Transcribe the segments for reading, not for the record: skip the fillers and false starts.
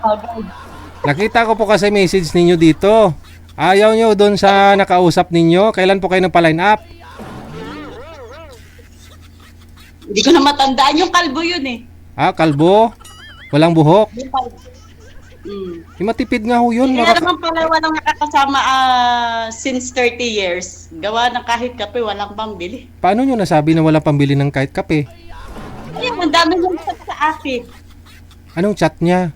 agad. Nakita ko po kasi message ninyo dito. Ayaw nyo doon sa nakausap ninyo. Kailan po kayo nagpa-line up? Hindi ko na matandaan yung kalbo yun eh. Ah, kalbo? Walang buhok? Yung kalbo. Matipid nga ho yun. Kaya naman pala walang nakakasama since 30 years. Gawa ng kahit kape, walang pambili. Paano nyo nasabi na walang pambili ng kahit kape? Ayun, ang dami yung chat sa akin. Anong chat niya?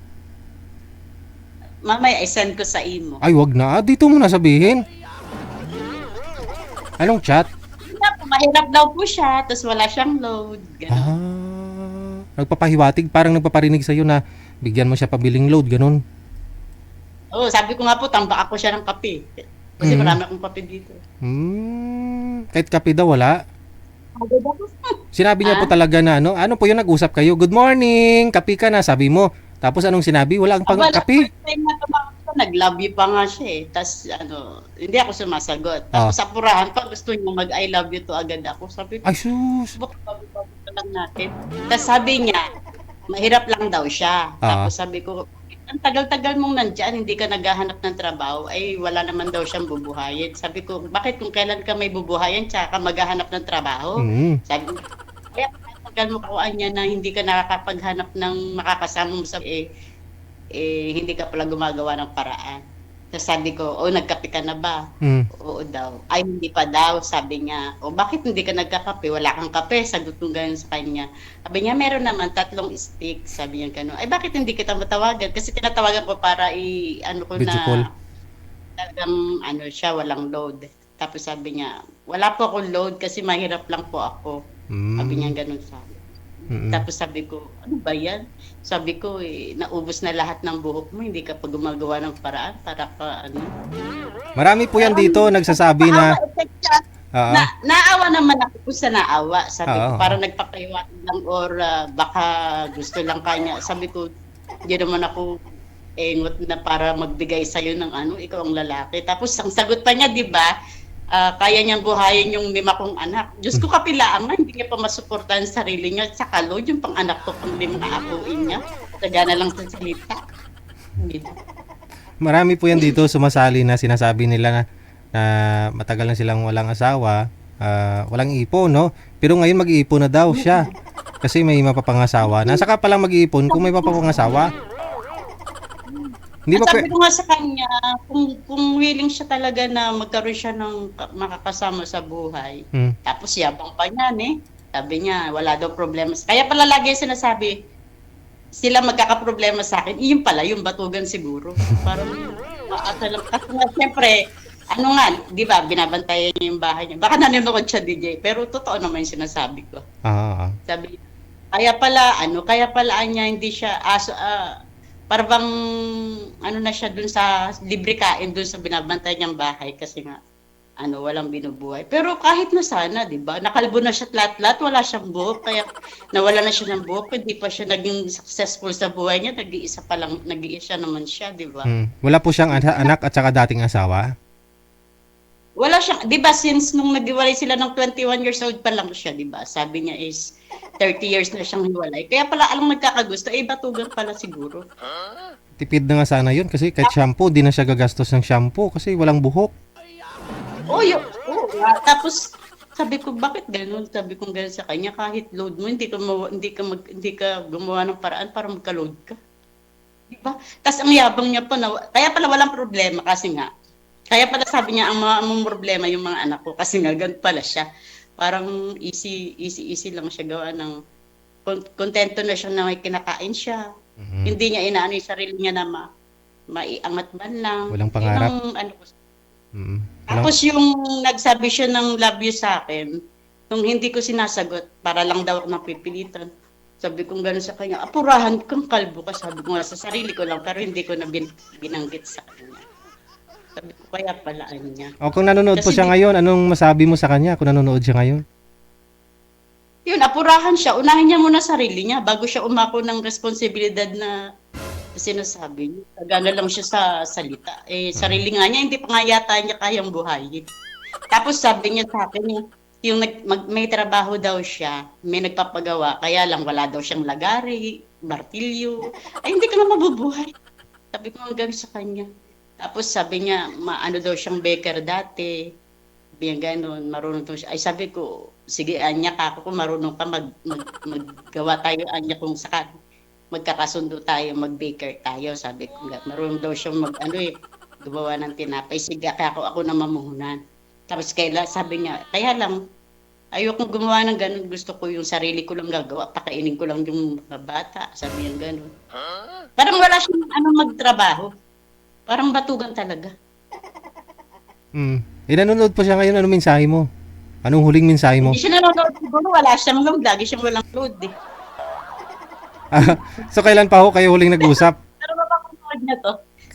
Mamaya, i-send ko sa imo. Ay, wag na. Dito mo na sabihin. Anong chat? Mahirap daw po siya, tapos wala siyang load. Nagpapahiwatig, parang nagpaparinig sa'yo na bigyan mo siya pabiling load, ganun. Oo, sabi ko nga po, tambak ako siya ng kape. Kasi marami akong kape dito. Kahit kape daw, wala. Agad ako. Sinabi niya po talaga na, ano po yun, nag-usap kayo, good morning, kape ka na, sabi mo. Tapos anong sinabi? Wala kang kape. First time na tumawag ko, nag-love you pa nga siya eh. Tapos hindi ako sumasagot. Tapos sa purahan pa, gusto niya mag-I love you to agad ako. Sabi ko, ay sus. bago lang natin. Tapos sabi niya, mahirap lang daw siya. Tapos sabi ko, ang tagal-tagal mong nandyan, hindi ka naghahanap ng trabaho, ay wala naman daw siyang bubuhayin. Sabi ko, bakit kung kailan ka may bubuhayin, tsaka maghahanap ng trabaho? Sabi ko, kaya tagal mo kakuan niya na hindi ka nakakapaghanap ng makakasama mo sa hindi ka pala gumagawa ng paraan. Tapos sabi ko, nagkape ka na ba? Oo daw. Ay, hindi pa daw. Sabi niya, bakit hindi ka nagkakape? Wala kang kape. Sagot ko ganyan sa kanya. Sabi niya, meron naman 3 stick. Sabi niya gano'n. Ay, bakit hindi kita matawagan? Kasi tinatawagan ko para Video call. Talagang siya, walang load. Tapos sabi niya, wala po akong load kasi mahirap lang po ako. Sabi niya gano'n sa akin. Tapos sabi ko, ano ba yan? Sabi ko, naubos na lahat ng buhok mo, hindi ka pa gumagawa ng paraan para ka Marami po yan dito nagsasabi na naawa naman ako sa naawa. Sabi ko, parang nagpapaiwanan lang or baka gusto lang kanya. Sabi ko, hindi naman ako engot na para magbigay sa'yo ng ikaw ang lalaki. Tapos ang sagot pa niya, di ba, kaya niyang buhayin yung 5 kong anak. Diyos ko, kapilaan nga, hindi niya pa masuportahan sa sarili niya. Sa kalod, yung pang-anak ko, pang 5 aapuin niya. Taga na lang sa salita. Marami po yan dito sumasali na sinasabi nila na matagal na silang walang asawa, walang ipon, no? Pero ngayon mag-iipon na daw siya. Kasi may mapapangasawa. Nasa ka palang mag-iipon kung may mapapangasawa. Sabi ko nga sa kanya, kung willing siya talaga na magkaroon siya ng makakasama sa buhay, tapos yabang pa niyan sabi niya, wala daw problema. Kaya pala lagi sinasabi, sila magkakaproblema sa akin, yung pala, yung batugan siguro. Parang, kasi nga, siyempre, di ba, binabantayan niya yung bahay niya. Baka nanonood siya, DJ, pero totoo naman yung sinasabi ko. Sabi, kaya pala niya, hindi siya, parang na siya dun sa libre kain dun sa binabantay niyang bahay kasi nga walang binubuhay. Pero kahit na sana, 'di ba? Nakalbo na siya lat-lat, wala siyang buhok, kaya nawala na siya ng buhok, hindi pa siya naging successful sa buhay niya, nag-iisa naman siya, 'di ba? Wala po siyang anak at saka dating asawa? Wala siyang, 'di ba, since nung naghiwalay sila ng 21 years old pa lang siya, 'di ba? Sabi niya is 30 years na siyang hiwalay. Kaya pala alang nagkakagusto, batugan pala siguro. Tipid na nga sana yun kasi kahit shampoo, di na siya gagastos ng shampoo kasi walang buhok. Tapos sabi ko, bakit gano'n? Sabi ko gano'n sa kanya, kahit load mo, hindi ka gumawa ng paraan para magka-load ka. Diba? Tapos ang yabang niya pa, kaya pala walang problema kasi nga. Kaya pala sabi niya, ang problema yung mga anak ko kasi nga, ganun pala siya. Parang easy lang siya gawa ng kontento na siya na may kinakain siya. Hindi niya inaano yung sarili niya na maiangat man lang. Walang pangarap. Tapos yung nagsabi siya ng love you sa akin, nung hindi ko sinasagot, para lang daw ako napipilitan. Sabi ko gano'n sa kanya, apurahan kang kalbo ka. Sabi ko nga sa sarili ko lang, pero hindi ko na binanggit sa kanya. Sabi ko, kaya palaan niya. Kung nanonood po siya ngayon, anong masabi mo sa kanya kung nanonood siya ngayon? Yun, apurahan siya. Unahin niya muna sarili niya bago siya umako ng responsibilidad na sinasabi niya. Gana lang siya sa salita. Sarili nga niya, hindi pa nga yata niya kayang buhayin. Tapos sabi niya sa akin, yung may trabaho daw siya, may nagpapagawa, kaya lang wala daw siyang lagari, martilyo. Ay, hindi ka na mabubuhay. Sabi ko hanggang sa kanya. Tapos sabi niya, maano daw siyang baker dati. Sabi niya gano'n, marunong daw siya. Ay sabi ko, sige anya ka ako kung marunong ka maggawa tayo anya kung saka magkakasundo tayo, mag-baker tayo. Sabi ko, marunong daw siyang gumawa ng tinapay. Sige, kaya ako na mamuhunan. Tapos sabi niya, kaya lang, ayokong gumawa ng ganun. Gusto ko yung sarili ko lang gagawa. Pakainin ko lang yung mga bata. Sabi niya ganun. Parang wala siyang magtrabaho. Parang batugan talaga. Nanonood pa siya ngayon. Anong mensahe mo? Anong huling mensahe mo? Hindi siya nanonood siguro. Wala siyang load. Lagi siyang walang load eh. So kailan pa ho kayo huling nag-usap? Pero mapapanood niya to.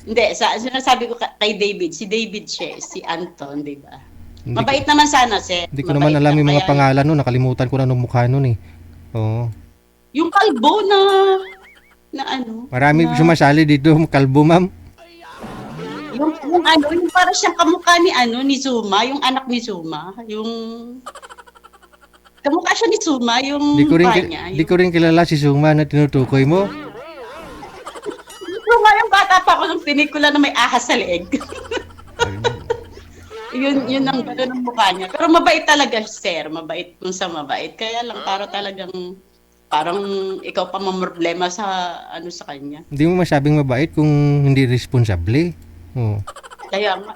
Hindi, sinasabi ko kay David. Si David siya, si Anton, di ba? Mabait naman sana, sir. Hindi ko naman alam yung mga pangalan nun. Nakalimutan ko na ng mukha nun eh. Oo. Yung kalbo na Marami sumasali dito, kalbo ma'am. Yung para siyang kamukha ni Zuma, yung anak ni Zuma, yung kamukha siya ni Zuma, yung mukha niya. Di ko rin kilala si Zuma na tinutukoy mo. Zuma yung bata pa ako ng pelikula na may ahas sa leeg. yun ang gano'n ng mukha niya. Pero mabait talaga, sir. Mabait kung sa mabait. Kaya lang, parang ikaw pa mamroblema sa sa kanya. Hindi mo masabing mabait kung hindi responsable. Oo. Kaya nga.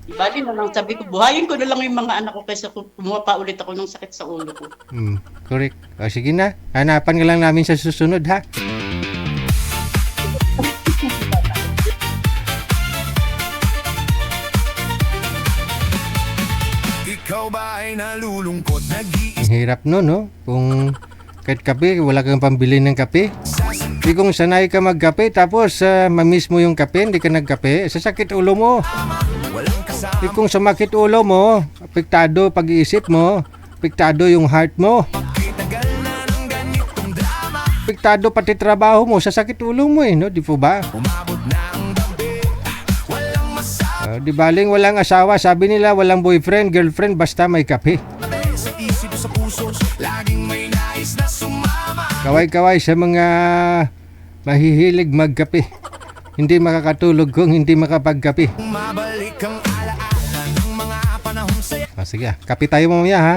Ibali na lang, sabi ko, buhayin ko na lang yung mga anak ko kaysa kumuha pa ulit ako ng sakit sa ulo ko. Correct. O, sige na. Hanapan ka lang namin sa susunod, ha? Ikaw ba ay nalulungkot, Ang hirap no? Kung kahit kape, wala kang pambili ng kape. Di kung sanay ka magkape, tapos mamiss mo yung kape, hindi ka nagkape, sasakit ulo mo. Di kung sumakit ulo mo, apektado pag-iisip mo, apektado yung heart mo. Apektado pati trabaho mo, sasakit ulo mo no? Di po ba? Di baling walang asawa, sabi nila walang boyfriend, girlfriend, basta may kape. Kaway-kaway sa mga mahihilig magkape. Hindi makakatulog kung hindi makapagkape. Sige, kape tayo mamaya ha.